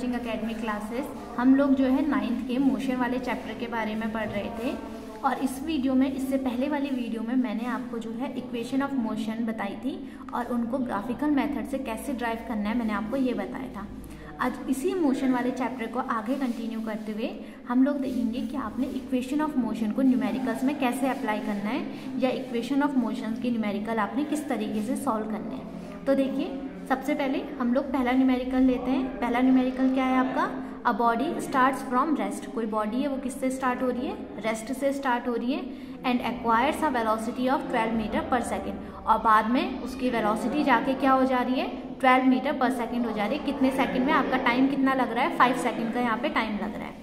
Teaching academy classes. हम लोग जो है 9th के मोशन वाले चैप्टर के बारे में पढ़ रहे थे और इस वीडियो में, इससे पहले वाली वीडियो में मैंने आपको जो है इक्वेशन ऑफ मोशन बताई थी और उनको ग्राफिकल मेथड से कैसे ड्राइव करना है मैंने आपको ये बताया था। आज इसी मोशन वाले चैप्टर को आगे कंटिन्यू करते हुए हम लोग देखेंगे कि आपने इक्वेशन ऑफ मोशन को न्यूमेरिकल्स में कैसे अप्लाई करना है या इक्वेशन ऑफ मोशन के न्यूमेरिकल आपने किस तरीके से सॉल्व करने हैं। तो देखिए, सबसे पहले हम लोग पहला न्यूमेरिकल लेते हैं। पहला न्यूमेरिकल क्या है आपका? A body starts from rest. कोई बॉडी है वो किससे स्टार्ट हो रही है? रेस्ट से स्टार्ट हो रही है and acquires a velocity of 12 metre per second, और बाद में उसकी वेलोसिटी जाके क्या हो जा रही है? 12 मीटर पर सेकेंड हो जा रही है। कितने सेकेंड में? आपका टाइम कितना लग रहा है? 5 सेकेंड का यहाँ पे टाइम लग रहा है।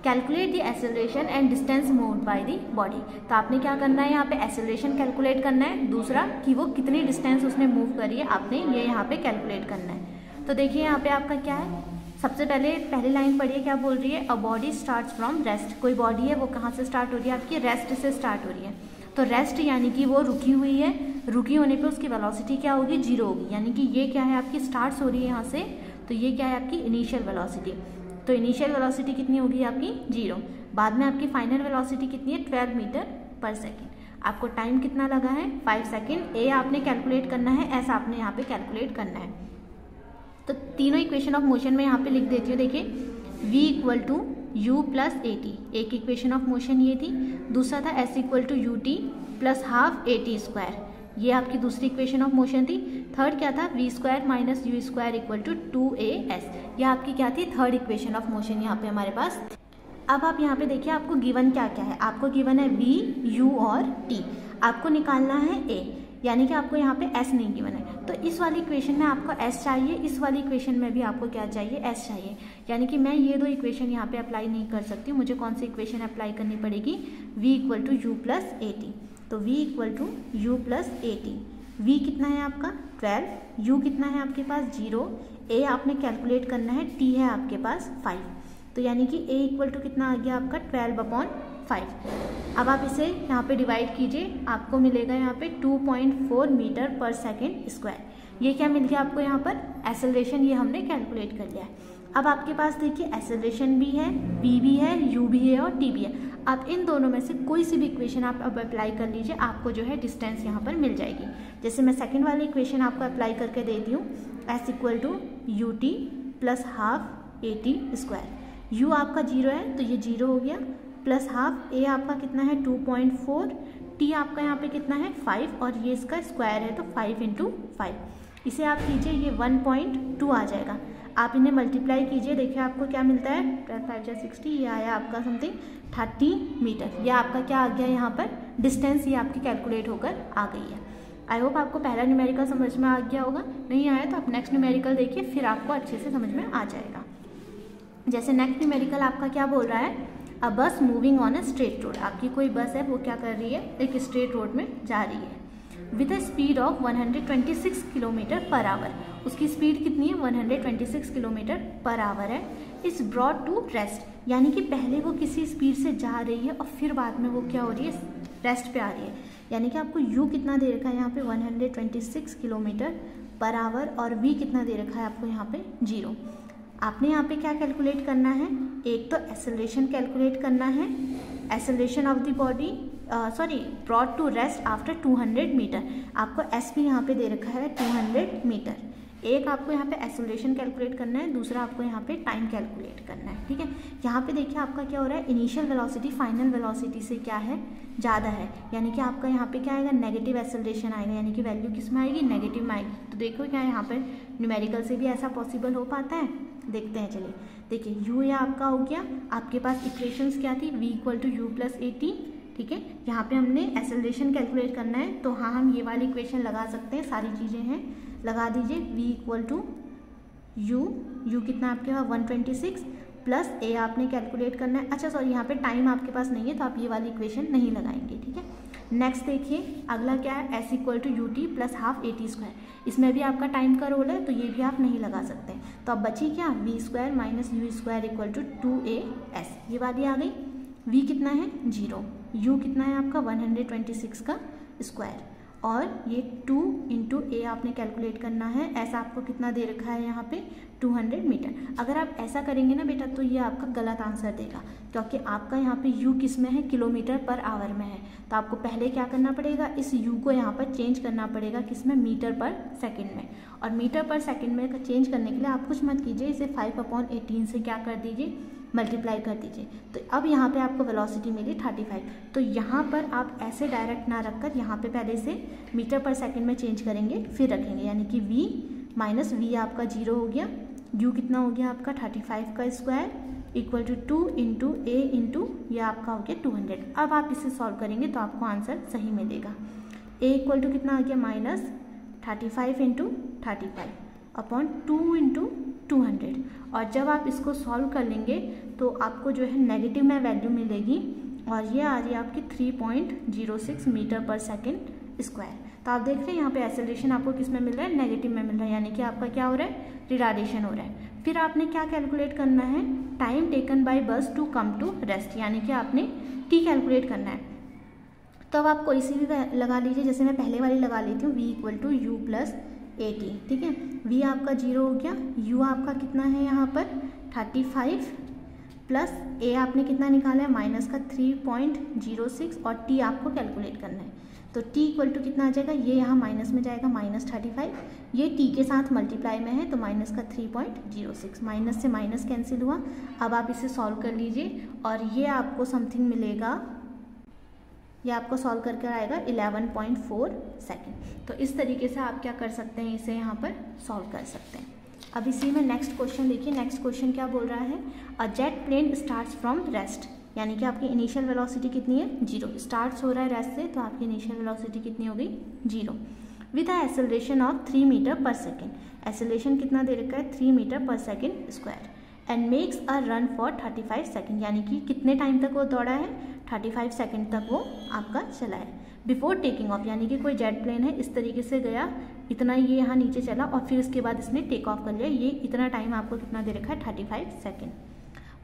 Calculate the acceleration and distance moved by the body. तो आपने क्या करना है? यहाँ पे एक्सेलरेशन कैलकुलेट करना है, दूसरा कि वो कितनी डिस्टेंस उसने मूव करी है आपने ये यहाँ पे कैलकुलेट करना है। तो देखिए यहाँ पे आपका क्या है, सबसे पहले पहली लाइन पढ़िए क्या बोल रही है? A body starts from rest. कोई बॉडी है वो कहाँ से स्टार्ट हो रही है? आपकी रेस्ट से स्टार्ट हो रही है। तो रेस्ट यानी कि वो रुकी हुई है, रुकी होने पे उसकी वेलोसिटी क्या होगी? 0 होगी। यानी कि ये क्या है आपकी? स्टार्ट्स हो रही है यहाँ से, तो ये क्या है आपकी? Initial velocity. तो इनिशियल वेलोसिटी कितनी होगी आपकी? 0। बाद में आपकी फाइनल वेलोसिटी कितनी है? 12 मीटर पर सेकेंड। आपको टाइम कितना लगा है? 5 सेकेंड। ए आपने कैलकुलेट करना है, ऐसा आपने यहाँ पे कैलकुलेट करना है। तो तीनों इक्वेशन ऑफ मोशन में यहाँ पे लिख देती हूँ। देखिए, v equal to u plus a t, एक इक्वेशन ऑफ मोशन ये थी। दूसरा था s equal to u t plus half a t square, ये आपकी दूसरी इक्वेशन ऑफ मोशन थी। थर्ड क्या था? v square minus u square equal to 2as, यह आपकी क्या थी? थर्ड इक्वेशन ऑफ मोशन यहाँ पे हमारे पास। अब आप यहाँ पे देखिए आपको गिवन क्या क्या है। आपको गिवन है v, u और t। आपको निकालना है a, यानी कि आपको यहाँ पे s नहीं गिवन है। तो इस वाली इक्वेशन में आपको s चाहिए, इस वाली इक्वेशन में भी आपको क्या चाहिए? s चाहिए। यानी कि मैं ये दो इक्वेशन यहाँ पे अप्लाई नहीं कर सकती, मुझे कौन सी इक्वेशन अप्लाई करनी पड़ेगी? v equal to u plus a t. तो v equal to u plus a t. v कितना है आपका? 12। u कितना है आपके पास? 0। a आपने कैलकुलेट करना है, t है आपके पास 5। तो यानी कि a इक्वल टू कितना आ गया आपका? 12/5। अब आप इसे यहाँ पे डिवाइड कीजिए, आपको मिलेगा यहाँ पे 2.4 मीटर पर सेकेंड स्क्वायर। ये क्या मिल गया आपको यहाँ पर? एक्सेलरेशन, ये हमने कैलकुलेट कर लिया है। अब आपके पास देखिए एक्सेलरेशन भी है, v भी है, u भी है और t भी है। आप इन दोनों में से कोई सी भी इक्वेशन आप अब अप्लाई कर लीजिए, आपको जो है डिस्टेंस यहाँ पर मिल जाएगी। जैसे मैं सेकंड वाली इक्वेशन आपको अप्लाई करके देती हूँ, s equal to u t plus half a t square. u आपका 0 है तो ये 0 हो गया, प्लस हाफ a आपका कितना है? 2.4, t आपका यहाँ पे कितना है? 5, और ये इसका स्क्वायर है तो 5 × 5। इसे आप कीजिए, ये 1.2 आ जाएगा। आप इन्हें मल्टीप्लाई कीजिए, देखिए आपको क्या मिलता है? 5 × 60, ये आया आपका समथिंग 30 मीटर। यह आपका क्या आ गया यहाँ पर? डिस्टेंस ये आपकी कैलकुलेट होकर आ गई है। आई होप आपको पहला न्यूमेरिकल समझ में आ गया होगा। नहीं आया तो आप नेक्स्ट न्यूमेरिकल देखिए, फिर आपको अच्छे से समझ में आ जाएगा। जैसे नेक्स्ट न्यूमेरिकल आपका क्या बोल रहा है? अ बस moving on a straight road. आपकी कोई बस है वो क्या कर रही है? एक स्ट्रेट रोड में जा रही है with a speed of 126 kilometre per our. उसकी स्पीड कितनी है? 126 किलोमीटर पर आवर है। इज ब्रॉट टू रेस्ट, यानी कि पहले वो किसी स्पीड से जा रही है और फिर बाद में वो क्या हो रही है? रेस्ट पे आ रही है। यानी कि आपको u कितना दे रखा है यहाँ पे? 126 किलोमीटर पर आवर, और v कितना दे रखा है आपको यहाँ पे? 0। आपने यहाँ पे क्या कैलकुलेट करना है? एक तो एक्सेलरेशन कैलकुलेट करना है, acceleration of the body, brought to rest after 200 metre. आपको s भी यहाँ पे दे रखा है 200 मीटर। एक आपको यहाँ पे एक्सेलरेशन कैलकुलेट करना है, दूसरा आपको यहाँ पे टाइम कैलकुलेट करना है। ठीक है, यहाँ पे देखिए आपका क्या हो रहा है? इनिशियल वेलोसिटी फाइनल वेलोसिटी से क्या है? ज़्यादा है, यानी कि आपका यहाँ पे क्या आएगा? नेगेटिव एक्सेलरेशन आएगा, यानी कि वैल्यू किस में आएगी? नेगेटिव में आएगी। तो देखो क्या यहाँ पर न्यूमेरिकल से भी ऐसा पॉसिबल हो पाता है? देखते हैं, चलिए। देखिए u या आपका हो गया, आपके पास इक्वेशंस क्या थी? v equal to u plus a t. ठीक है, यहाँ पे हमने एक्सेलरेशन कैलकुलेट करना है, तो हाँ हम ये वाली इक्वेशन लगा सकते हैं, सारी चीज़ें हैं, लगा दीजिए। v इक्वल टू यू कितना आपके पास? 126 प्लस a आपने कैलकुलेट करना है। अच्छा सॉरी, यहाँ पे टाइम आपके पास नहीं है तो आप ये वाली इक्वेशन नहीं लगाएंगे। ठीक है, नेक्स्ट देखिए अगला क्या है? s equal to u t plus half a t square. इसमें भी आपका टाइम का रोल है तो ये भी आप नहीं लगा सकते। तो अब बची क्या? v square minus u square equal to 2as, ये वाली आ गई। v कितना है? 0। u कितना है आपका? 126 का स्क्वायर। और ये 2 इंटू ए आपने कैलकुलेट करना है। ऐसा आपको कितना दे रखा है यहाँ पे 200 मीटर। अगर आप ऐसा करेंगे ना बेटा तो ये आपका गलत आंसर देगा, क्योंकि आपका यहाँ पे यू किस में है, किलोमीटर पर आवर में है। तो आपको पहले क्या करना पड़ेगा, इस यू को यहाँ पर चेंज करना पड़ेगा किस में, मीटर पर सेकेंड में। और मीटर पर सेकेंड में चेंज करने के लिए आप कुछ मत कीजिए, इसे 5/18 से क्या कर दीजिए, मल्टीप्लाई कर दीजिए। तो अब यहाँ पे आपको वेलोसिटी मिली 35। तो यहाँ पर आप ऐसे डायरेक्ट ना रखकर यहाँ पे पहले से मीटर पर सेकंड में चेंज करेंगे, फिर रखेंगे, यानी कि v माइनस वी आपका 0 हो गया, u कितना हो गया आपका 35 का square equal to 2 into a into ये आपका हो गया 200। अब आप इसे सॉल्व करेंगे तो आपको आंसर सही मिलेगा। a इक्वल टू कितना आ गया, माइनस 35 इंटू 35 अपॉन 2 इंटू 200। और जब आप इसको सॉल्व कर लेंगे तो आपको जो है नेगेटिव में वैल्यू मिलेगी, और ये आ रही है आपकी 3.06 मीटर पर सेकेंड स्क्वायर। तो आप देख रहे हैं यहाँ पे एक्सेलरेशन आपको किस में मिल रहा है, नेगेटिव में मिल रहा है, यानी कि आपका क्या हो रहा है, रिटार्डेशन हो रहा है। फिर आपने क्या कैलकुलेट करना है, टाइम टेकन बाय बस टू कम टू रेस्ट, यानी कि आपने टी कैलकुलेट करना है। तो अब आप कोई सी भी लगा लीजिए, जैसे मैं पहले वाली लगा लेती हूँ, v equal to u plus a t. ठीक है, v आपका 0 हो गया, u आपका कितना है यहाँ पर 35 प्लस a आपने कितना निकाला है, माइनस का 3.06, और t आपको कैलकुलेट करना है। तो t इक्वल टू कितना आ जाएगा, ये यहाँ माइनस में जाएगा, माइनस 35, ये t के साथ मल्टीप्लाई में है तो माइनस का 3.06, माइनस से माइनस कैंसिल हुआ। अब आप इसे सॉल्व कर लीजिए और ये आपको समथिंग मिलेगा, ये आपको सॉल्व करके आएगा 11.4 सेकेंड। तो इस तरीके से आप क्या कर सकते हैं, इसे यहाँ पर सॉल्व कर सकते हैं। अब इसी में नेक्स्ट क्वेश्चन देखिए, नेक्स्ट क्वेश्चन क्या बोल रहा है, a jet plane starts from rest, यानी कि आपकी इनिशियल वेलोसिटी कितनी है, 0। स्टार्ट्स हो रहा है रेस्ट से, तो आपकी इनिशियल वेलोसिटी कितनी हो गई, 0, with a acceleration of 3 metre per second. Acceleration कितना दे रखा है, 3 metre per second square, and makes a run for 35 second, यानी कि कितने टाइम तक वो दौड़ा है, 35 सेकेंड तक वो आपका चला है। बिफोर टेकिंग ऑफ, यानी कि कोई जेट प्लेन है, इस तरीके से गया, इतना ये यहाँ नीचे चला और फिर उसके बाद इसने टेक ऑफ कर लिया, ये इतना टाइम आपको कितना दे रखा है, 35 second.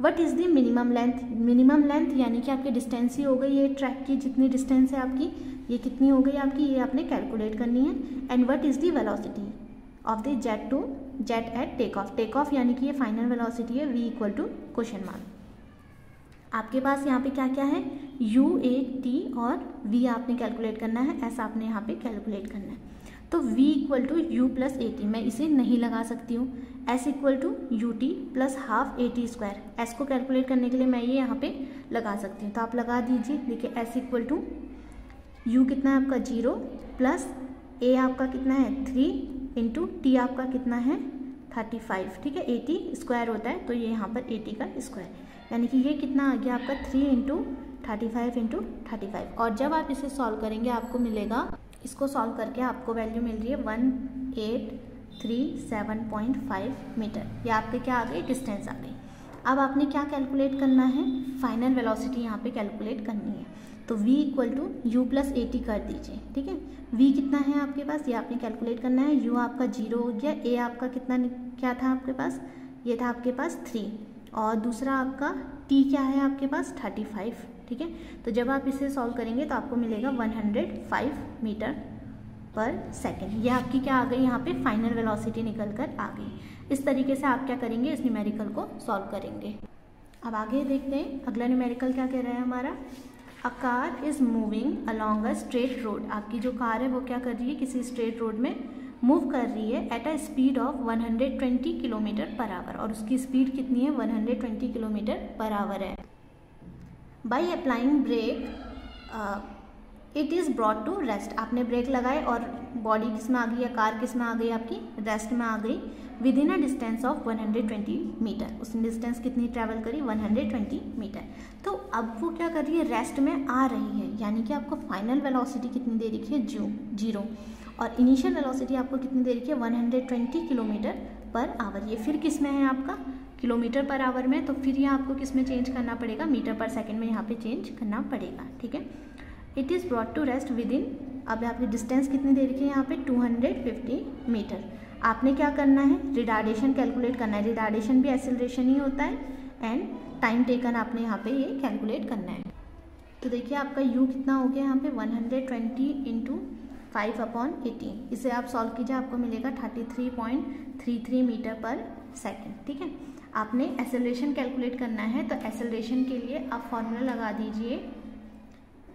What is the minimum length, minimum length यानी कि आपकी डिस्टेंस ही हो गई, ये ट्रैक की जितनी डिस्टेंस है आपकी, ये कितनी हो गई आपकी, ये आपने कैलकुलेट करनी है। And what is the velocity of the jet to jet at take off, take off यानी कि ये फाइनल वेलोसिटी है, v equal to question mark. आपके पास यहाँ पे क्या क्या है, u, a, t और v आपने कैलकुलेट करना है, ऐसा आपने यहाँ पे कैलकुलेट करना है। तो v equal to u plus a t, मैं इसे नहीं लगा सकती हूँ। s equal to u t plus half a t square, s को कैलकुलेट करने के लिए मैं ये यहाँ पे लगा सकती हूँ, तो आप लगा दीजिए। देखिए s इक्वल टू यू कितना है आपका 0 प्लस a आपका कितना है 3 इंटू टी आपका कितना है 35। ठीक है, 80 स्क्वायर होता है तो ये यहाँ पर 80 का स्क्वायर, यानी कि ये कितना आ गया आपका 3 इंटू 35 इंटू 35। और जब आप इसे सॉल्व करेंगे आपको मिलेगा, इसको सॉल्व करके आपको वैल्यू मिल रही है 1837.5 मीटर। ये आपके क्या आ गई, डिस्टेंस आ गई। अब आपने क्या कैलकुलेट करना है, फाइनल वेलोसिटी यहाँ पे कैलकुलेट करनी है। तो v equal to u plus a t कर दीजिए। ठीक है, v कितना है आपके पास, ये आपने कैलकुलेट करना है। u आपका 0 हो गया, a आपका कितना क्या था आपके पास, ये था आपके पास 3, और दूसरा आपका t क्या है आपके पास 35। ठीक है, तो जब आप इसे सॉल्व करेंगे तो आपको मिलेगा 105 मीटर पर सेकेंड। ये आपकी क्या आ गई, यहाँ पे फाइनल वेलोसिटी निकल कर आ गई। इस तरीके से आप क्या करेंगे, इस न्यूमेरिकल को सॉल्व करेंगे। अब आगे देखते हैं अगला न्यूमेरिकल क्या कह रहा है हमारा। A car is moving along a straight road, आपकी जो कार है वो क्या कर रही है, किसी स्ट्रेट रोड में मूव कर रही है at a speed of 120 kilometre per our, और उसकी स्पीड कितनी है 120 किलोमीटर पर आवर है। By applying brake it is brought to rest, आपने ब्रेक लगाए और बॉडी किस में आ गई, या कार किस में आ गई आपकी, रेस्ट में आ गई, within a distance of 120 metre. उसने डिस्टेंस कितनी ट्रैवल करी, 120 मीटर। तो अब वो क्या कर रही है, रेस्ट में आ रही है, यानी कि आपको फाइनल वेलोसिटी कितनी दे रखी है, 0, और इनिशियल वेलोसिटी आपको कितनी दे रखी है 120 किलोमीटर पर आवर। ये फिर किस में है आपका, किलोमीटर पर आवर में, तो फिर ये आपको किस में चेंज करना पड़ेगा, मीटर पर सेकेंड में यहाँ पे चेंज करना पड़ेगा। ठीक है, it is brought to rest within, अब आपकी डिस्टेंस कितनी दे रखी है यहाँ पे 250 मीटर। आपने क्या करना है, रिटार्डेशन कैलकुलेट करना है, रिटार्डेशन भी एक्सेलरेशन ही होता है, एंड टाइम टेकन आपने यहाँ पे ये कैलकुलेट करना है। तो देखिए आपका u कितना हो गया यहाँ पे 120 इंटू 5/18। इसे आप सॉल्व कीजिए, आपको मिलेगा 33.33 मीटर पर सेकेंड। ठीक है, आपने एक्सेलरेशन कैलकुलेट करना है, तो एक्सेलरेशन के लिए आप फॉर्मूला लगा दीजिए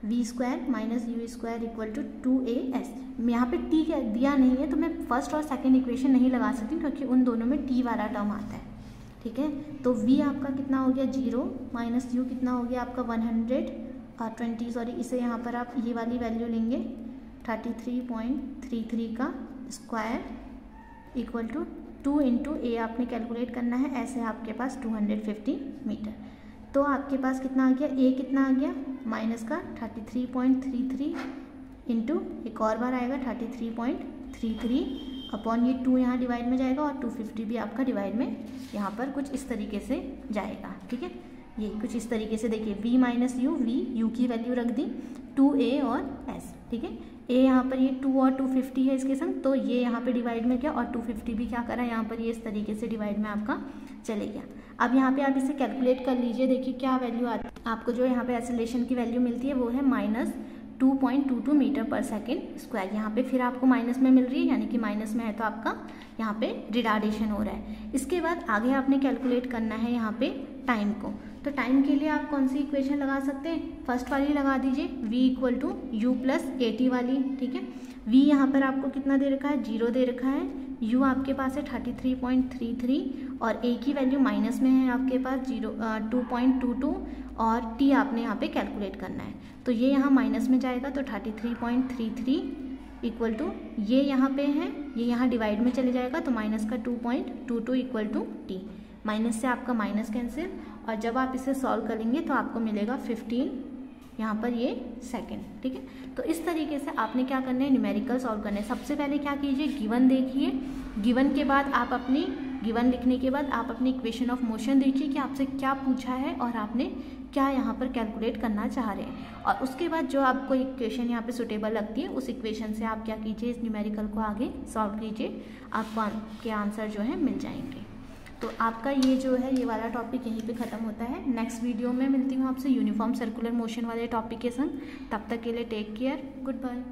v² minus u² equal to 2as। यहाँ पे t दिया नहीं है तो मैं फर्स्ट और सेकेंड इक्वेशन नहीं लगा सकती क्योंकि उन दोनों में t वाला टर्म आता है। ठीक है, तो v आपका कितना हो गया 0 माइनस u कितना हो गया आपका 120, सॉरी इसे यहाँ पर आप ये वाली वैल्यू लेंगे 33.33 का स्क्वायर इक्वल टू 2 इंटू ए आपने कैलकुलेट करना है, ऐसे आपके पास 250 मीटर। तो आपके पास कितना आ गया, ए कितना आ गया माइनस का 33.33 इंटू एक और बार आएगा 33.33 अपॉन ये 2 यहाँ डिवाइड में जाएगा और 250 भी आपका डिवाइड में यहाँ पर कुछ इस तरीके से जाएगा। ठीक है, ये कुछ इस तरीके से देखिए v माइनस यू, यू की वैल्यू रख दी 2a और s। ठीक है, a यहाँ पर ये 2 और 250 है इसके संग, तो ये यहाँ पे डिवाइड में गया और 250 भी क्या करा यहाँ पर ये इस तरीके से डिवाइड में आपका चले गया। अब यहाँ पे आप इसे कैलकुलेट कर लीजिए, देखिए क्या वैल्यू आती है आपको। जो यहाँ पे एक्सेलरेशन की वैल्यू मिलती है वो है -2.22 मीटर पर सेकेंड स्क्वायर। यहाँ पे फिर आपको माइनस में मिल रही है, यानी कि माइनस में है तो आपका यहाँ पे रिटार्डेशन हो रहा है। इसके बाद आगे आपने कैलकुलेट करना है यहाँ पे टाइम को। तो टाइम के लिए आप कौन सी इक्वेशन लगा सकते हैं, फर्स्ट वाली लगा दीजिए v equal to u plus AT वाली। ठीक है, v यहाँ पर आपको कितना दे रखा है 0 दे रखा है, u आपके पास है 33.33 और a की वैल्यू माइनस में है आपके पास 2.22 और t आपने यहाँ पे कैलकुलेट करना है। तो ये यहाँ माइनस में जाएगा तो 33.33 इक्वल टू ये यहाँ पे है, ये यहाँ डिवाइड में चले जाएगा तो माइनस का 2.22 इक्वल टू t। माइनस से आपका माइनस कैंसिल और जब आप इसे सॉल्व करेंगे तो आपको मिलेगा 15 यहाँ पर ये सेकंड। ठीक है, तो इस तरीके से आपने क्या करना है, न्यूमेरिकल सॉल्व करना है। सबसे पहले क्या कीजिए, गिवन देखिए, गिवन के बाद आप अपनी गिवन लिखने के बाद आप अपनी इक्वेशन ऑफ मोशन देखिए कि आपसे क्या पूछा है और आपने क्या यहाँ पर कैलकुलेट करना चाह रहे हैं, और उसके बाद जो आपको इक्वेशन यहाँ पे सुटेबल लगती है उस इक्वेशन से आप क्या कीजिए, इस न्यूमेरिकल को आगे सॉल्व कीजिए, आपको आपके आंसर जो है मिल जाएंगे। तो आपका ये जो है ये वाला टॉपिक यहीं पे ख़त्म होता है। नेक्स्ट वीडियो में मिलती हूँ आपसे यूनिफॉर्म सर्कुलर मोशन वाले टॉपिक के संग। तब तक के लिए टेक केयर, गुड बाय।